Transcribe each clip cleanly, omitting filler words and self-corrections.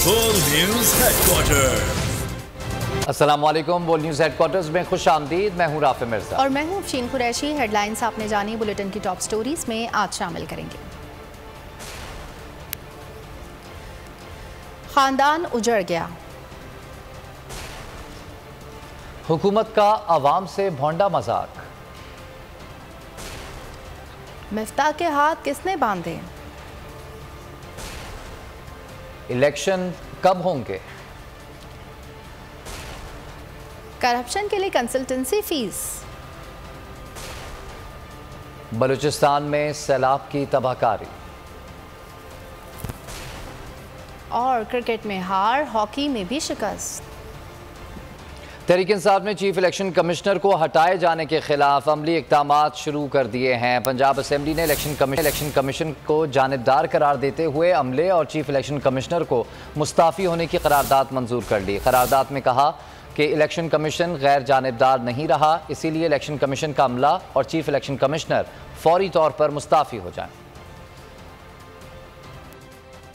World news headquarter. अस्सलामुअलैकुम। World news headquarters में खुश आमदीद। मैं हूँ राफे मिर्जा और मैं हूँ अफशीन कुरैशी। हेडलाइंस आपने जानी, बुलेटिन की टॉप स्टोरीज में आज शामिल करेंगे। खानदान उजड़ गया, हुकूमत का अवाम से भोंडा मजाक, मिफ्ता के हाथ किसने बांधे, इलेक्शन कब होंगे, करप्शन के लिए कंसल्टेंसी फीस, बलूचिस्तान में सैलाब की तबाहकारी और क्रिकेट में हार, हॉकी में भी शिकस्त। तहरीक इंसाफ ने चीफ इलेक्शन कमिश्नर को हटाए जाने के खिलाफ अमली इक़दामात शुरू कर दिए हैं। पंजाब असेंबली ने इलेक्शन कमीशन को जानिबदार करार देते हुए अमले और चीफ इलेक्शन कमिश्नर को मुस्ताफ़ी होने की करारदाद मंजूर कर ली। करारदाद में कहा कि इलेक्शन कमीशन गैर जानिबदार नहीं रहा, इसीलिए इलेक्शन कमीशन का अमला और चीफ इलेक्शन कमिश्नर फौरी तौर पर मुस्ताफ़ी हो जाएं।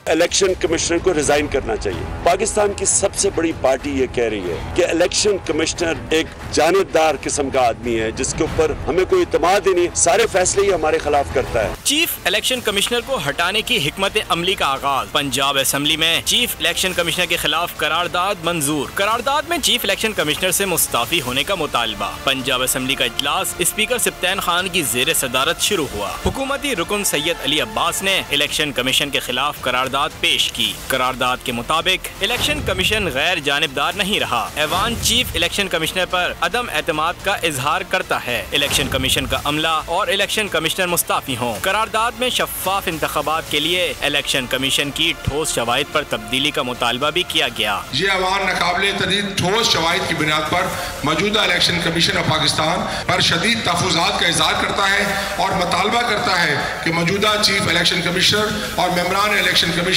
इलेक्शन कमिश्नर को रिजाइन करना चाहिए। पाकिस्तान की सबसे बड़ी पार्टी ये कह रही है कि इलेक्शन कमिश्नर एक जानिबदार किस्म का आदमी है जिसके ऊपर हमें कोई इत्मीनान ही नहीं, सारे फैसले ही हमारे खिलाफ करता है। चीफ इलेक्शन कमिश्नर को हटाने की हिकमत अमली का आगाज। पंजाब असेंबली में चीफ इलेक्शन कमिश्नर के खिलाफ करारदाद मंजूर। करारदाद में चीफ इलेक्शन कमिश्नर से मुस्ताफी होने का मुतालबा। पंजाब असेंबली का इजलास स्पीकर सिप्तान खान की जेर सदारत शुरू हुआ। हुकूमती रुकन सैयद अली अब्बास ने इलेक्शन कमीशन के खिलाफ करारदाद पेश की। करारदाद के मुताबिक इलेक्शन कमीशन गैर जानिबदार नहीं रहा। ऐवान चीफ इलेक्शन कमिश्नर पर अदम एतमाद का इजहार करता है। इलेक्शन कमीशन का अमला और इलेक्शन कमिश्नर मुस्ताफी हों। करारदाद में शफाफ इंतखाबात के लिए इलेक्शन कमीशन की ठोस शवाहिद पर तब्दीली का मुतालबा भी किया गया। ये ऐवान नाकाबिले तदीद ठोस शवाहिद की बुनियाद पर मौजूदा इलेक्शन कमीशन ऑफ पाकिस्तान पर शदीद तहफ़्फ़ुज़ात का इजहार करता है और मुतालबा करता है कि मौजूदा चीफ इलेक्शन कमिश्नर और मेंबरान इलेक्शन कमीशन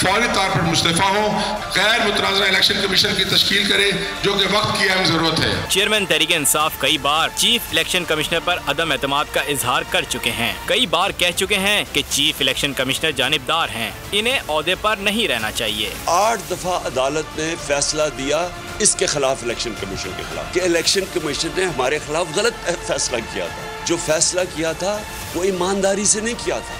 फौरी तौर पर मुस्तफ़ा हो, गैर मुतनाज़ा इलेक्शन कमीशन की तश्कील करे जो कि वक्त की अहम जरूरत है। चेयरमैन तहरीक इंसाफ कई बार चीफ इलेक्शन कमिश्नर पर अदम एतमाद का इजहार कर चुके हैं। कई बार कह चुके हैं कि चीफ इलेक्शन कमिश्नर जानिबदार हैं, इन्हें ओहदे पर नहीं रहना चाहिए। 8 दफा अदालत ने फैसला दिया इसके खिलाफ, इलेक्शन कमीशन के खिलाफ, कि इलेक्शन कमीशन ने हमारे खिलाफ गलत फैसला किया था। जो फैसला किया था वो ईमानदारी से नहीं किया था,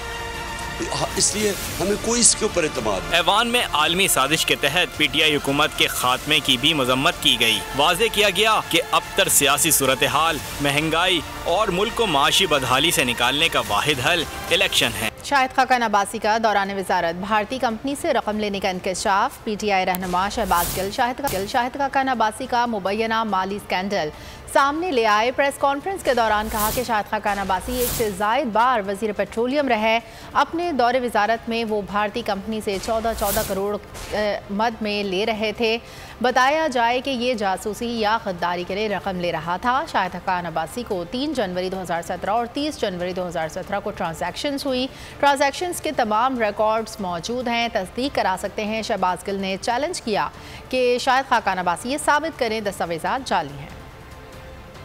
इसलिए हमें कोई इसके ऊपर एतमाद नहीं। ऐवान में आलमी साजिश के तहत पीटीआई हुकूमत के खात्मे की भी मजम्मत की गई। वाज़े किया गया कि अबतर सियासी सूरत हाल, महंगाई और मुल्क को माशी बदहाली से निकालने का वाहिद हल इलेक्शन है। शाहिद खाकान अब्बासी का दौरान वजारत भारतीय कंपनी से रकम लेने का इंकशाफ। पीटीआई रहनुमा शहबाज गिल शाहिद खाकान अब्बासी का मुबैना माली स्कैंडल सामने ले आए। प्रेस कॉन्फ्रेंस के दौरान कहा कि शाहिद खाकान अब्बासी एक से जायद बार वजीर पेट्रोलियम रहे। अपने दौरे वजारत में वो भारतीय कंपनी से 14 करोड़ मद में ले रहे थे। बताया जाए कि ये जासूसी या गद्दारी के लिए रकम ले रहा था। शाहिद खाकान अब्बासी को 3 जनवरी 2017 और 30 जनवरी 2017 को ट्रांजैक्शंस हुई। ट्रांजैक्शंस के तमाम रिकॉर्ड्स मौजूद हैं, तस्दीक करा सकते हैं। शहबाज गिल ने चैलेंज किया कि शाहिद खाकान अब्बासी ये साबित करें दस्तावेज़ात जाली हैं।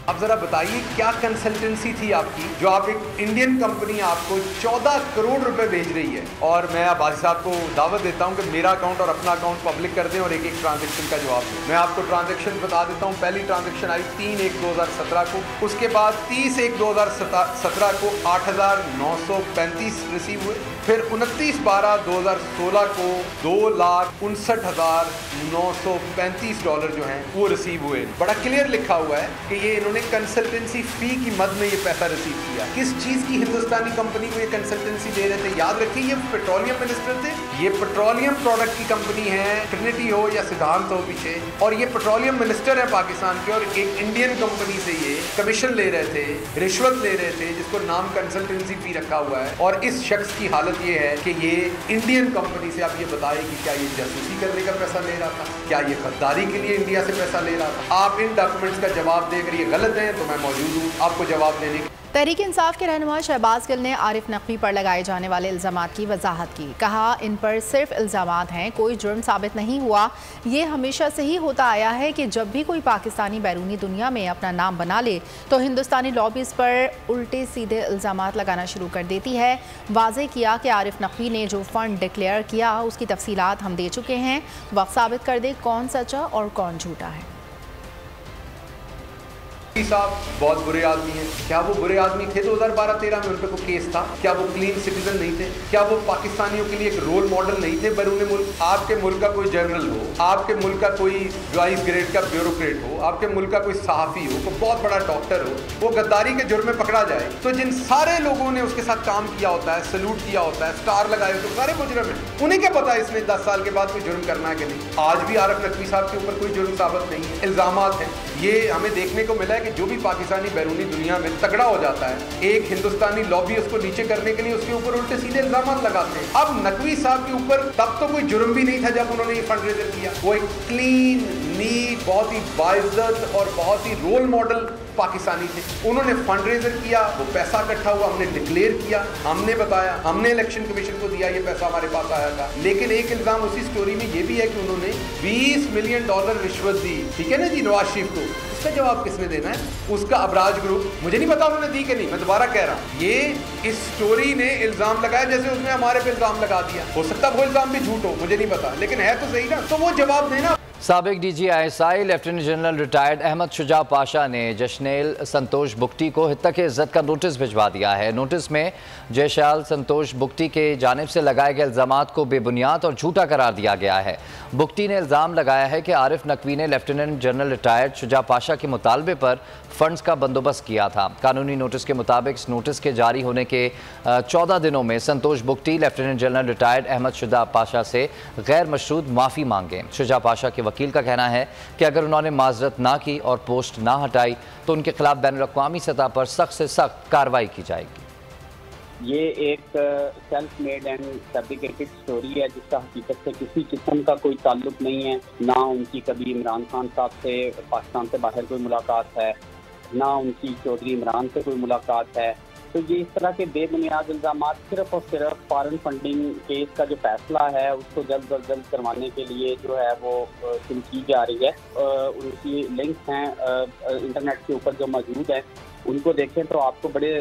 आप ज़रा बताइए क्या कंसल्टेंसी थी आपकी जो आप एक इंडियन कंपनी आपको 14 करोड़ रुपए भेज रही है। और मैं अब्बासी साहब को दावत देता हूं कि मेरा अकाउंट और अपना अकाउंट पब्लिक कर दें और एक एक ट्रांजैक्शन का जवाब दें। मैं आपको ट्रांजैक्शन बता देता हूं। पहली ट्रांजैक्शन आई 3/1/2017 को, उसके बाद 30/1/2017 को 8,935 रिसीव हुए। फिर 29/12/2016 को $2,59,935 जो हैं वो रिसीव हुए। बड़ा क्लियर लिखा हुआ है कि ये इन्होंने कंसल्टेंसी फी की मद में ये पैसा रिसीव किया। किस चीज की हिंदुस्तानी कंपनी को ये कंसल्टेंसी दे रहे थे? याद रखिए ये पेट्रोलियम मिनिस्टर थे। ये पेट्रोलियम प्रोडक्ट की कंपनी है, ट्रिनिटी हो या सिद्धांत हो पीछे, और ये पेट्रोलियम मिनिस्टर है पाकिस्तान के, और एक इंडियन कंपनी से ये कमीशन ले रहे थे, रिश्वत ले रहे थे, जिसको नाम कंसल्टेंसी फी रखा हुआ है। और इस शख्स की हालत ये है कि ये इंडियन कंपनी से, आप ये बताइए कि क्या ये जासूसी करने का पैसा ले रहा था, क्या ये गद्दारी के लिए इंडिया से पैसा ले रहा था? आप इन डॉक्यूमेंट्स का जवाब देकर ये गलत हैं तो मैं मौजूद हूँ आपको जवाब देने के। तहरीक इंसाफ के रहनुमा शहबाज गिल ने आरिफ नकवी पर लगाए जाने वाले इल्ज़ामात की वजाहत की। कहा, इन पर सिर्फ इल्ज़ामात हैं, कोई जुर्म साबित नहीं हुआ। ये हमेशा से ही होता आया है कि जब भी कोई पाकिस्तानी बैरूनी दुनिया में अपना नाम बना ले तो हिंदुस्तानी लॉबीज़ पर उल्टे सीधे इल्ज़ामात लगाना शुरू कर देती है। वाज़ेह किया कि आरिफ नकवी ने जो फ़ंड डिक्लेयर किया उसकी तफसीलात हम दे चुके हैं। वक्त साबित कर दे कौन सच्चा और कौन झूठा है। साहब बहुत बुरे आदमी हैं। क्या वो बुरे आदमी थे 2012-13 में? उन पे कोई केस था? क्या वो क्लीन सिटीजन नहीं थे? क्या वो पाकिस्तानियों के लिए एक रोल मॉडल नहीं थे बैरून मुल्क? आपके मुल्क का कोई जनरल हो, आपके मुल्क का कोई वाइस ग्रेड का ब्यूरोक्रेट हो, आपके मुल्क का कोई सहाफ़ी हो, कोई बहुत बड़ा डॉक्टर हो, वो गद्दारी के जुर्म में पकड़ा जाए तो जिन सारे लोगों ने उसके साथ काम किया होता है, सैल्यूट किया होता है, स्टार लगाए होते, सारे मुजरिम हैं। उन्हें क्या पता इसने 10 साल के बाद कोई जुर्म करना है कि नहीं? आज भी आरिफ नकवी साहब के ऊपर कोई जुर्म साबित नहीं है, इल्ज़ामात हैं। ये हमें देखने को मिला है कि जो भी पाकिस्तानी बैरूनी दुनिया में तगड़ा हो जाता है, एक हिंदुस्तानी लॉबी उसको नीचे करने के लिए उसके ऊपर उल्टे सीधे इल्जाम लगाते हैं। अब नकवी साहब के ऊपर तब तो कोई जुर्म भी नहीं था जब उन्होंने ये फंड रेजर किया। वो एक क्लीन, नीट, बहुत ही बाइज्जत और बहुत ही रोल मॉडल पाकिस्तानी थे। उन्होंने फंड रेजर किया, वो पैसा इकट्ठा हुआ, हमने डिक्लेयर किया, हमने बताया, हमने इलेक्शन कमीशन को दिया, ये पैसा हमारे पास आया था। लेकिन एक इल्जाम उसी स्टोरी में ये भी है कि उन्होंने $20 मिलियन रिश्वत दी, ठीक है ना जी, नवाज शरीफ को। इसका जवाब किसने देना है? उसका अबराज ग्रुप। मुझे नहीं पता उन्होंने दी कि नहीं, मैं दोबारा कह रहा हूँ, ये इस स्टोरी ने इल्जाम लगाया जैसे उसने हमारे पे इल्जाम लगा दिया। हो सकता है वो इल्जाम भी झूठ हो, मुझे नहीं पता, लेकिन है तो सही ना, तो वो जवाब देना। साबिक DGISI lieutenant general retired Ahmed Shuja Pasha ने जशनेल संतोष बुगटी को हित्तक इज़्ज़त का नोटिस भिजवा दिया है। नोटिस में जयशाल संतोष बुगटी के जानिब से लगाए गए इल्ज़ामात को बेबुनियाद और झूठा करार दिया गया है। बुगटी ने इल्ज़ाम लगाया है कि आरिफ नकवी ने lieutenant general retired Shuja Pasha के मुतालबे पर फंड्स का बंदोबस्त किया था। कानूनी नोटिस के मुताबिक इस नोटिस के जारी होने के 14 दिनों में Santosh Bugti lieutenant general retired Ahmed Shuja Pasha से गैर मशरूत माफ़ी मांगे। शुजा पाशा के वकील का कहना है कि अगर उन्होंने माजरत ना की और पोस्ट ना हटाई तो उनके खिलाफ बैनुल-अक़वामी सतह पर सख्त से सख्त कार्रवाई की जाएगी। ये एक self made and fabricated story है जिसका हकीकत से किसी किस्म का कोई ताल्लुक नहीं है। ना उनकी कभी इमरान खान साहब से पाकिस्तान से बाहर कोई मुलाकात है, ना उनकी चौधरी इमरान से कोई मुलाकात है। तो ये इस तरह के बेबुनियाद इल्ज़ामात सिर्फ और सिर्फ फॉरेन फंडिंग केस का जो फैसला है उसको जल्द अज जल्द करवाने के लिए जो है वो शुरू की जा रही है। उनकी लिंक्स हैं इंटरनेट के ऊपर जो मौजूद है, उनको देखें तो आपको बड़े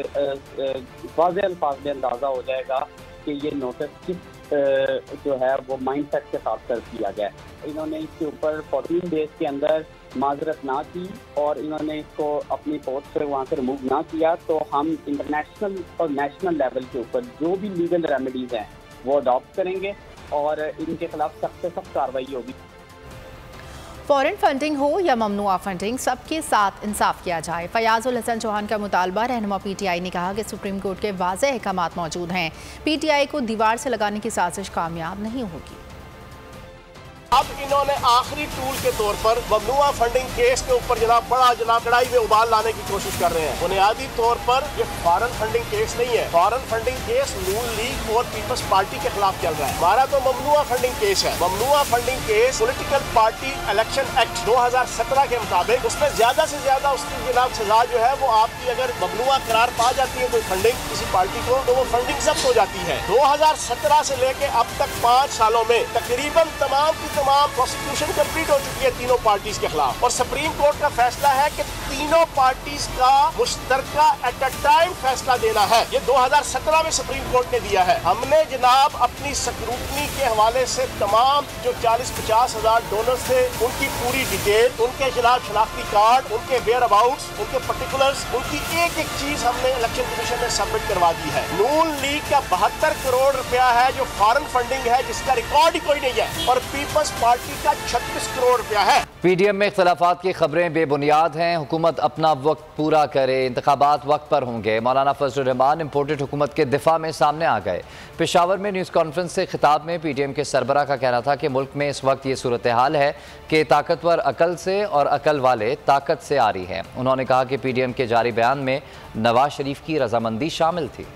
वाज़ेह अल्फाज में अंदाज़ा हो जाएगा कि ये नोटिस किस जो है वो माइंड सेट के साथ कर दिया गया है। इन्होंने इसके ऊपर 14 डेज के अंदर माजरत ना की और इन्होंने इसको अपनी पोस्ट से वहाँ से रिमूव ना किया तो हम इंटरनेशनल और नेशनल लेवल के ऊपर जो भी लीगल रेमेडीज हैं वो अडॉप्ट करेंगे और इनके खिलाफ सख्त से सख्त कार्रवाई होगी। फॉरेन फंडिंग हो या ममनुआ फंडिंग, सबके साथ इंसाफ किया जाए। फयाजुल हसन चौहान का मुतालबा। रहनुमा PTI ने कहा कि सुप्रीम कोर्ट के वाज़ेह अहकामात मौजूद हैं, PTI को दीवार से लगाने की साजिश कामयाब नहीं होगी। अब इन्होंने आखिरी टूल के तौर पर ममनुआ फंडिंग केस के ऊपर बड़ा कड़ाई में उबाल लाने की कोशिश कर रहे हैं। बुनियादी तौर पर ये फॉरेन फंडिंग केस नहीं है। फॉरेन फंडिंग केस नून लीग और पीपल्स पार्टी के खिलाफ चल रहा है। हमारा तो ममनुआ फंडिंग केस है। ममनुआ funding case political party election act 2017 के मुताबिक उसमें ज्यादा से ज्यादा उसकी जनाब सजा जो है वो आपकी अगर ममनुआ करार पा जाती है कोई फंडिंग किसी पार्टी को तो वो फंडिंग जब्त हो जाती है। 2017 से लेके अब तक 5 सालों में तकरीबन तमाम प्रोसिक्यूशन कंप्लीट हो चुकी है तीनों पार्टीज के खिलाफ और सुप्रीम कोर्ट का फैसला है कि तीनों पार्टीज का मुश्तरका एट अ टाइम फैसला देना है। ये 2017 में सुप्रीम कोर्ट ने दिया है। हमने जनाब अपनी स्क्रूटनी के हवाले से तमाम जो 40-50 हजार डोनर्स थे उनकी पूरी डिटेल, उनके खिलाफ शनाख्ती कार्ड, उनके वेयर अबाउट्स, उनके पर्टिकुलर्स, उनकी एक एक चीज हमने इलेक्शन कमीशन में सबमिट करवा दी है। नून लीग का 72 करोड़ रुपया है जो फॉरेन फंडिंग है जिसका रिकॉर्ड ही कोई नहीं है और पीपल्स पार्टी का 36 करोड़ रुपया है। PDM में इख्तलाफात की खबरें बेबुनियाद हैं। हुकूमत अपना वक्त पूरा करे, इंतखाबात वक्त पर होंगे। मौलाना फजल रहमान इम्पोर्टेड हुकूमत के दिफा में सामने आ गए। पेशावर में न्यूज़ कॉन्फ्रेंस से खिताब में PDM के सरबराह का कहना था कि मुल्क में इस वक्त ये सूरत हाल है कि ताकतवर अकल से और अकल वाले ताकत से आ रही है। उन्होंने कहा कि PDM के जारी बयान में नवाज शरीफ की रजामंदी शामिल थी।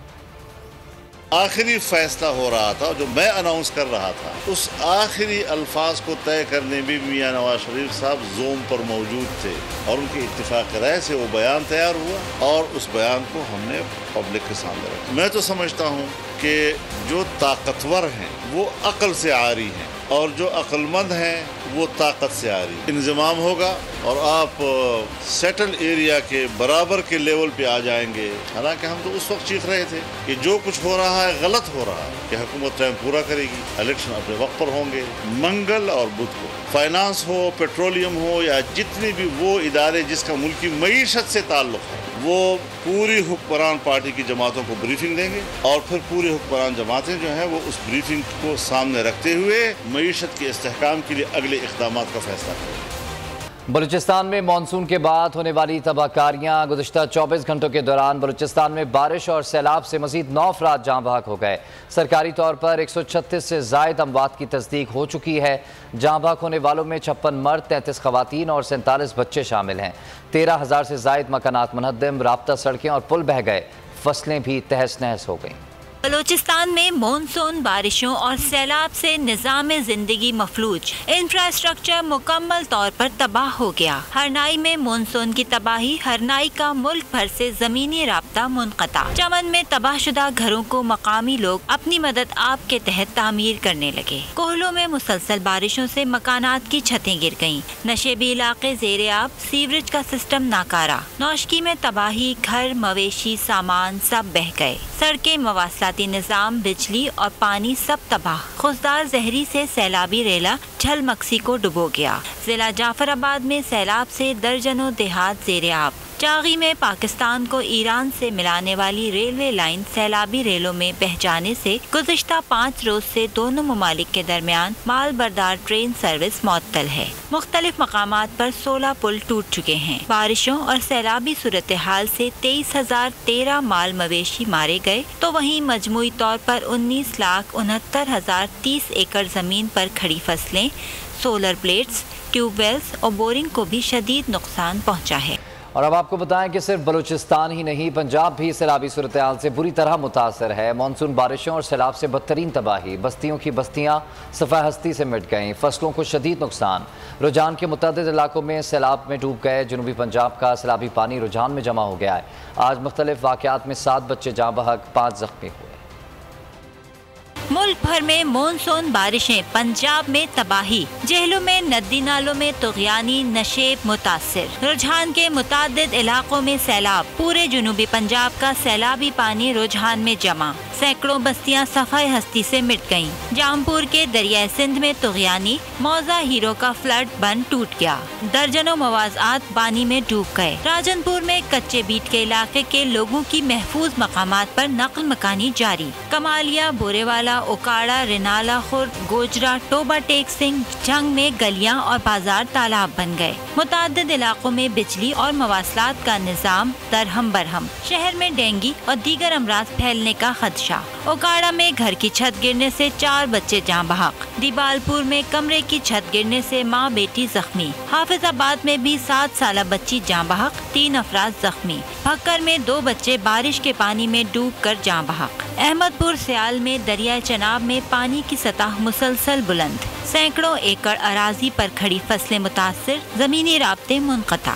آخری فیصلہ ہو رہا تھا جو میں اناؤنس کر رہا تھا، اس آخری الفاظ کو طے کرنے میں میاں نواز شریف صاحب زوم پر موجود تھے اور ان کے اتفاق رائے سے وہ بیان تیار ہوا اور اس بیان کو ہم نے پبلک کے سامنے رکھا۔ میں تو سمجھتا ہوں کہ جو طاقتور ہیں وہ عقل سے عاری ہیں اور جو عقل مند ہیں وہ طاقت سے آ رہی ہے۔ انضمام ہوگا اور آپ سیٹل ایریا کے برابر کے لیول پہ آ جائیں گے۔ حالانکہ ہم تو اس وقت چیخ رہے تھے کہ جو کچھ ہو رہا ہے غلط ہو رہا ہے، کہ حکومت ٹائم پورا کرے گی، الیکشن اپنے وقت پر ہوں گے۔ منگل اور بدھ کو فائنانس ہو، پیٹرولیم ہو یا جتنی بھی وہ ادارے جس کا ملکی معیشت سے تعلق ہے، وہ پوری حکمران پارٹی کی جماعتوں کو بریفنگ دیں گے اور پھر پوری حکمران جماعتیں جو ہیں وہ اس بریفنگ کو سامنے رکھتے ہوئے معیشت کے استحکام کے لیے اگلے اقدامات کا فیصلہ کریں گے۔ بلوچستان میں مانسون کے بعد ہونے والی تباہ کاریاں۔ گزشتہ 24 گھنٹوں کے دوران بلوچستان میں بارش اور سیلاب سے مزید 9 افراد جاں بحق ہو گئے۔ سرکاری طور پر 136 سے زائد اموات کی تصدیق ہو چکی ہے۔ جاں بحق ہونے والوں میں 56 مرد، 33 خواتین اور 47 بچے شامل ہیں۔ 13,000 سے زائد مکانات منہدم، رابطہ سڑکیں اور پل بہہ گئے، فصلیں بھی تہس نہس ہو گئیں۔ بلوچستان میں مونسون بارشوں اور سیلاب سے نظام زندگی مفلوج، انفراسٹرکچر مکمل طور پر تباہ ہو گیا۔ ہرنائی میں مونسون کی تباہی، ہرنائی کا ملک بھر سے زمینی رابطہ منقطع۔ چمن میں تباہ شدہ گھروں کو مقامی لوگ اپنی مدد آپ کے تحت تعمیر کرنے لگے۔ کوہلوں میں مسلسل بارشوں سے مکانات کی چھتیں گر گئیں، نشیبی علاقے زیر آب، سیوریج کا سسٹم ناکارہ۔ نوشکی میں تباہی، گھر، مویشی، سامان سب بہہ گئے۔ سڑکیں، مواصلات نظام، بجلی اور پانی سب تباہ۔ خضدار زہری سے سیلابی ریلا جھل مکسی کو ڈبو گیا۔ ضلع جعفر آباد میں سیلاب سے درجنوں دیہات زیر آب۔ چاغی میں پاکستان کو ایران سے ملانے والی ریلوے لائن سیلابی ریلوں میں بہہ جانے سے گزشتہ 5 روز سے دونوں ممالک کے درمیان مال بردار ٹرین سروس معطل ہے۔ مختلف مقامات پر 16 پل ٹوٹ چکے ہیں۔ بارشوں اور سیلابی صورتحال سے 23,013 مال مویشی مارے گئے تو وہیں مجموعی طور پر 19,69,030 ایکڑ زمین پر کھڑی فصلیں، سولر پلیٹس، ٹیوب ویلز اور بورنگ کو بھی شدید نقصان پہنچا ہے۔ اور اب آپ کو بتائیں کہ صرف بلوچستان ہی نہیں، پنجاب بھی سیلابی صورتحال سے بری طرح متاثر ہے۔ مانسون بارشوں اور سیلاب سے بدترین تباہی، بستیوں کی بستیاں صفحہ ہستی سے مٹ گئیں، فصلوں کو شدید نقصان۔ رجحان کے متعدد علاقوں میں سیلاب میں ڈوب گئے۔ جنوبی پنجاب کا سیلابی پانی رجحان میں جمع ہو گیا ہے۔ آج مختلف واقعات میں 7 بچے جاں بحق، 5 زخمی ہوئے۔ ملک بھر میں مونسون بارشیں، پنجاب میں تباہی، جہلوں میں ندی نالوں میں طغیانی نشیب متاثر۔ رجحان کے متعدد علاقوں میں سیلاب، پورے جنوبی پنجاب کا سیلابی پانی رجحان میں جمع، سینکڑوں بستیاں صفحہ ہستی سے مٹ گئیں۔ جامپور کے دریائے سندھ میں طغیانی، موزہ ہیرو کا فلڈ بند ٹوٹ گیا، درجنوں مواضعات پانی میں ڈوب گئے۔ راجن پور میں کچے بیٹ کے علاقے کے لوگوں کی محفوظ مقامات پر نقل مکانی جاری۔ کمالیا، بورے والا، اوکاڑا، رنالا خورد، گوجرا، ٹوبا ٹیک سنگھ جنگ میں گلیاں اور بازار تالاب بن گئے۔ متعدد علاقوں میں بجلی اور مواصلات کا نظام درہم برہم۔ شہر میں ڈینگی اور دیگر امراض پھیلنے کا خدشہ۔ اوکاڑا میں گھر کی چھت گرنے سے 4 بچے جاں بحق۔ دیبال پور میں کمرے کی چھت گرنے سے ماں بیٹی زخمی۔ حافظ آباد میں بھی 7 سالہ بچی جاں بحق، 3 افراد زخمی۔ بھکر میں 2 بچے بارش کے پانی میں ڈوب کر جاں بحق۔ احمد پور سیال میں دریائے چناب میں پانی کی سطح مسلسل بلند، سینکڑوں ایکڑ اراضی پر کھڑی فصلیں متاثر، زمینی رابطے منقطع۔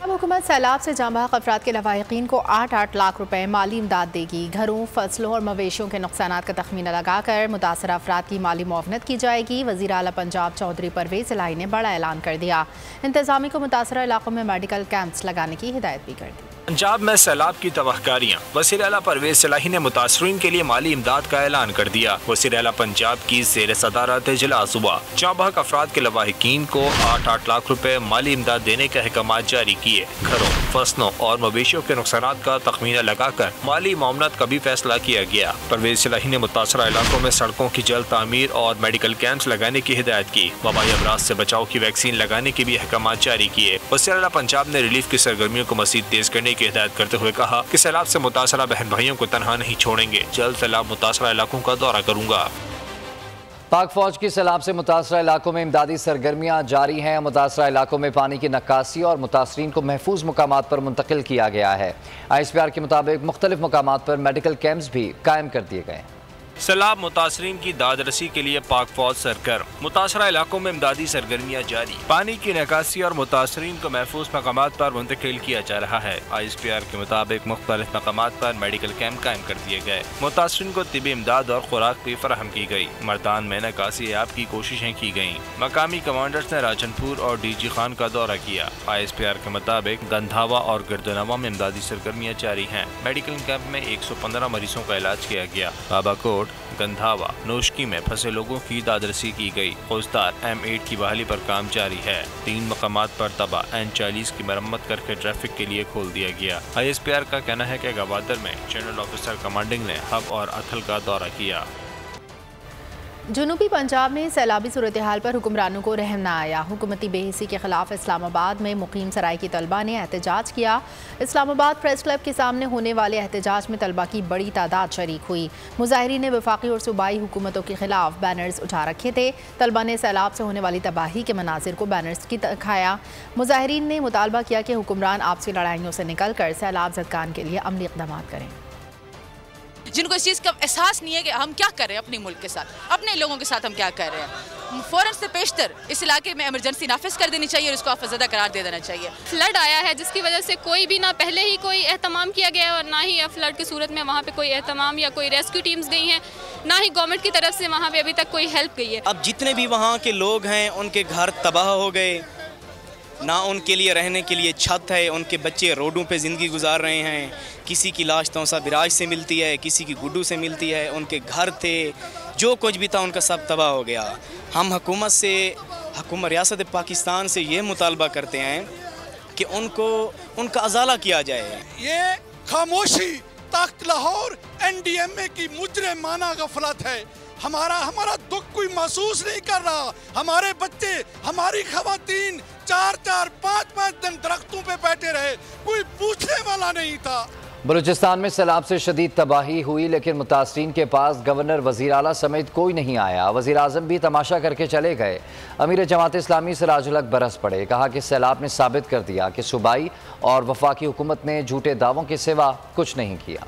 حکومت سیلاب سے جاں بحق افراد کے لواحقین کو 8 لاکھ روپے مالی امداد دے گی۔ گھروں، فصلوں اور مویشیوں کے نقصانات کا تخمینہ لگا کر متاثرہ افراد کی مالی معاونت کی جائے گی۔ وزیر اعلیٰ پنجاب چودھری پرویز الہی نے بڑا اعلان کر دیا۔ انتظامیہ کو متاثرہ علاقوں میں میڈیکل کیمپس لگانے کی ہدایت بھی کر دی۔ پنجاب میں سیلاب کی تباہ کاریاں، وزیر اعلیٰ پرویز الہی نے متاثرین کے لیے مالی امداد کا اعلان کر دیا۔ وزیر اعلیٰ پنجاب کی زیر صدارت اجلاس ہوا۔ جاں بحق افراد کے لواحقین کو 8 لاکھ روپے مالی امداد دینے کے احکامات جاری کیے۔ گھروں، فصلوں اور مویشیوں کے نقصانات کا تخمینہ لگا کر مالی معاونت کا بھی فیصلہ کیا گیا۔ پرویز الہی نے متاثرہ علاقوں میں سڑکوں کی جلد تعمیر اور میڈیکل کیمپس لگانے کی ہدایت کی۔ وبائی امراض سے بچاؤ کی ویکسین لگانے کے بھی احکامات جاری کیے۔ وزیر اعلیٰ پنجاب نے ریلیف کی سرگرمیوں کو مزید تیز کرنے کی ہدایت کرتے ہوئے کہا کہ سیلاب سے متاثرہ بہن بھائیوں کو تنہا نہیں چھوڑیں گے، جلد سیلاب متاثرہ علاقوں کا دورہ کروں گا۔ पाक फौज की सैलाब से मुतासरा इलाकों में इमदादी सरगर्मियाँ जारी हैं। मुतासरा इलाकों में पानी की नक्कासी और मुतासरीन को महफूज मकामात पर मुंतकिल किया गया है। ISPR के मुताबिक मुख्तलिफ मकामात पर मेडिकल कैंप्स भी कायम कर दिए गए। सैलाब मुतासरीन की दादरसी के लिए पाक फौज सरगर्म। मुतासरा इलाकों में इमदादी सरगर्मियाँ जारी, पानी की निकासी और मुतासरीन को महफूज मकामात पर मुंतकिल किया जा रहा है। ISPR के मुताबिक मुख्तलिफ मकामात पर मेडिकल कैंप कायम कर दिए गए। मुतासरीन को तिबी इमदाद और खुराक भी फराहम की गई। मर्दान में निकासी याब की कोशिशें की गयी। मकामी कमांडर्स ने राजनपुर और DG खान का दौरा किया। ISPR के मुताबिक गंधावा और गिरदनवा में इमदादी सरगर्मियाँ जारी हैं। मेडिकल कैंप में 115 मरीजों का इलाज किया गया। बाबाकोट, गंधावा, नोशकी में फंसे लोगों की दादरसी की गई। फौजदार M8 की बहाली पर काम जारी है। 3 मकामात पर तबाह N40 की मरम्मत करके ट्रैफिक के लिए खोल दिया गया। ISPR का कहना है कि गवादर में जनरल ऑफिसर कमांडिंग ने हब और अथल का दौरा किया। जनूबी पंजाब में सैलाबी सूरत हाल पर हुक्मरानों को रहम न आया। हुकूमती बेहिसी के खिलाफ इस्लामाबाद में मुकीम सराय की तलबा ने एहतजाज किया। इस्लामाबाद प्रेस क्लब के सामने होने वाले एहतजाज में तलबा की बड़ी तादाद शरीक हुई। मुजाहिरीन ने वफाकी और सूबाई हुकूमतों के खिलाफ बैनर्स उठा रखे थे। तलबा ने सैलाब से होने वाली तबाही के मनाजिर को बैनर्स की दिखाया। मुजाहिरीन ने मुतालबा किया कि हुक्मरान आपसी लड़ाइयों से निकल कर सैलाब ज़दगान के लिए अमली इक़दाम करें। जिनको इस चीज़ का एहसास नहीं है कि हम क्या कर रहे हैं अपने मुल्क के साथ, अपने लोगों के साथ हम क्या कर रहे हैं। फ़ौरन से पेशतर इस इलाके में इमरजेंसी नाफिज कर देनी चाहिए और इसको आफज़दा करार दे देना चाहिए। फ्लड आया है जिसकी वजह से कोई भी ना पहले ही कोई एहतमाम किया गया है और ना ही फ्लड की सूरत में वहाँ पे कोई एहतमाम या कोई रेस्क्यू टीम्स गई हैं, ना ही गवर्नमेंट की तरफ से वहाँ पे अभी तक कोई हेल्प गई है। अब जितने भी वहाँ के लोग हैं उनके घर तबाह हो गए, ना उनके लिए रहने के लिए छत है, उनके बच्चे रोडों पे ज़िंदगी गुजार रहे हैं। किसी की लाश तौसा बिराज से मिलती है, किसी की गुड्डू से मिलती है। उनके घर थे, जो कुछ भी था उनका सब तबाह हो गया। हम हुकूमत से, हुकूमत रियासत पाकिस्तान से ये मुतालबा करते हैं कि उनका अजाला किया जाए। ये खामोशी तख्त लाहौर NDMA की मुजरिमाना गफलत है। हमारा दुख कोई महसूस नहीं कर रहा। हमारे बच्चे, हमारी खवातीन 4-4, 5-5 दिन दरख्तों पे बैठे रहे, कोई पूछने वाला नहीं था। बलूचिस्तान में सैलाब से शदीद तबाही हुई, लेकिन मुतासरीन के पास गवर्नर, वज़ीर आला समेत कोई नहीं आया। वज़ीर आज़म भी तमाशा करके चले गए। अमीर जमात इस्लामी सिराजुल हक बरस पड़े। कहा कि सैलाब ने साबित कर दिया कि सूबाई और वफाकी हुकूमत ने झूठे दावों के सिवा कुछ नहीं किया।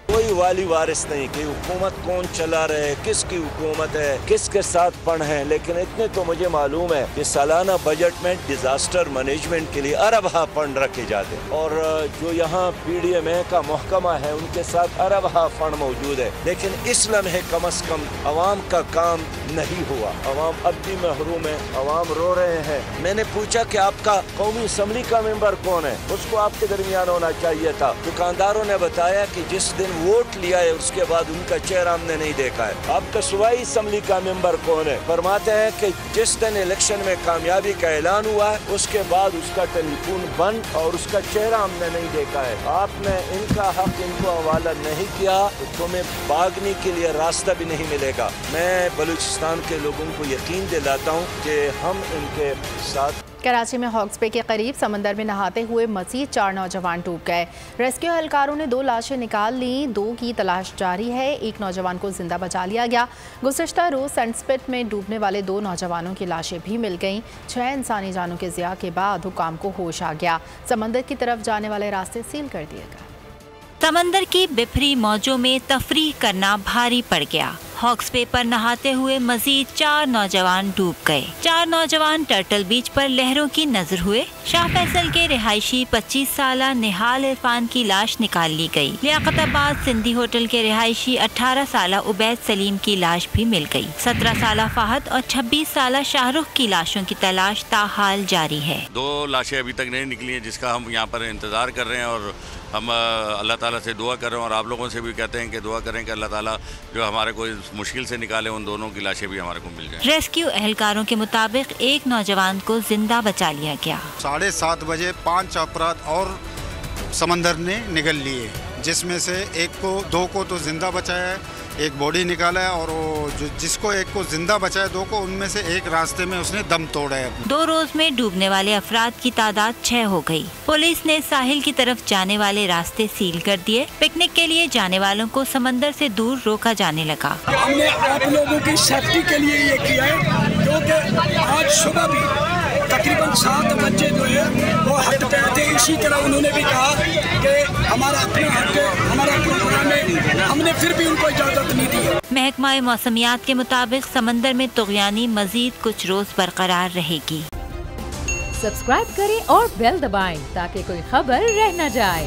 कोई वाली वारिस नहीं कि हुकूमत कौन चला रहे, किसकी हुकूमत है, किसके साथ फंड है। लेकिन इतने तो मुझे मालूम है कि सालाना बजट में डिजास्टर मैनेजमेंट के लिए अरबहा फंड रखे जाते हैं और जो यहाँ PDMA का महकमा है उनके साथ अरबहा फंड मौजूद है। लेकिन इस लम्हे कम अज कम अवाम का काम नहीं हुआ। अवाम अब भी महरूम है, अवाम रो रहे हैं। मैंने पूछा कि आपका कौमी असम्बली का मेंबर कौन है, उसको आपके दरमियान होना चाहिए था। दुकानदारों ने बताया कि जिस दिन वोट लिया है उसके बाद उनका चेहरा हमने नहीं देखा है। आपका सूबाई असम्बली का मेंबर कौन है? फरमाते हैं कि जिस दिन इलेक्शन में कामयाबी का ऐलान हुआ है उसके बाद उसका टेलीफोन बंद और उसका चेहरा हमने नहीं देखा है। आपने इनका हक इनको हवाला नहीं किया तो तुम्हें भागने के लिए रास्ता भी नहीं मिलेगा। मैं बलूचिस्तान के लोगों को यकीन दिलाता हूँ कि हम इनके साथ। कराची में हॉक्स बे के करीब समंदर में नहाते हुए मजीद 4 नौजवान डूब गए। रेस्क्यू एहलकारों ने 2 लाशें निकाल ली, 2 की तलाश जारी है। 1 नौजवान को जिंदा बचा लिया गया। गुज़श्ता रोज सनस्पिट में डूबने वाले 2 नौजवानों की लाशें भी मिल गईं। 6 इंसानी जानों के ज़िया के बाद हुकाम को होश आ गया। समंदर की तरफ जाने वाले रास्ते सील कर दिए गए। समंदर की बिफरी मौजों में तफरीह करना भारी पड़ गया। हॉक्स बे पर नहाते हुए मजीद 4 नौजवान डूब गए। 4 नौजवान टर्टल बीच पर लहरों की नजर हुए। शाह फैसल के रिहायशी 25 साला निहाल इरफान की लाश निकाल ली गई। लियाकताबाद सिंधी होटल के रिहायशी 18 साला उबैद सलीम की लाश भी मिल गई। 17 साला फाहद और 26 साला शाहरुख की लाशों की तलाश ताहाल जारी है। 2 लाशें अभी तक नहीं निकली हैं, जिसका हम यहाँ पर इंतजार कर रहे हैं और हम अल्लाह ताला से दुआ कर रहे हैं और आप लोगों से भी कहते हैं कि दुआ करें कि अल्लाह ताला जो हमारे को मुश्किल से निकाले, उन दोनों की लाशें भी हमारे को मिल जाएं। रेस्क्यू एहलकारों के मुताबिक 1 नौजवान को जिंदा बचा लिया गया। 7:30 बजे 5 अफराद और समंदर ने निगल लिए, जिसमें से 2 को तो जिंदा बचाया है, एक बॉडी निकाला है और वो जिसको एक को जिंदा बचाया, 2 को, उनमें से एक रास्ते में उसने दम तोड़ा है। 2 रोज में डूबने वाले अफराद की तादाद 6 हो गई। पुलिस ने साहिल की तरफ जाने वाले रास्ते सील कर दिए। पिकनिक के लिए जाने वालों को समंदर से दूर रोका जाने लगा। हमने आप लोगों की सेफ्टी के लिए ये किया है, क्योंकि आज सुबह भी तकरीबन 7 बच्चे जो है वो हट पे थे। इसी तरह उन्होंने भी कहा कि हमारा अपना हक है, हमारा प्रोग्राम है, हमने फिर भी उनको इजाजत नहीं दी। महकमा मौसमियात के मुताबिक समंदर में तुग़यानी मजीद कुछ रोज बरकरार रहेगी। सब्सक्राइब करें और बेल दबाएं ताकि कोई खबर रह न जाए।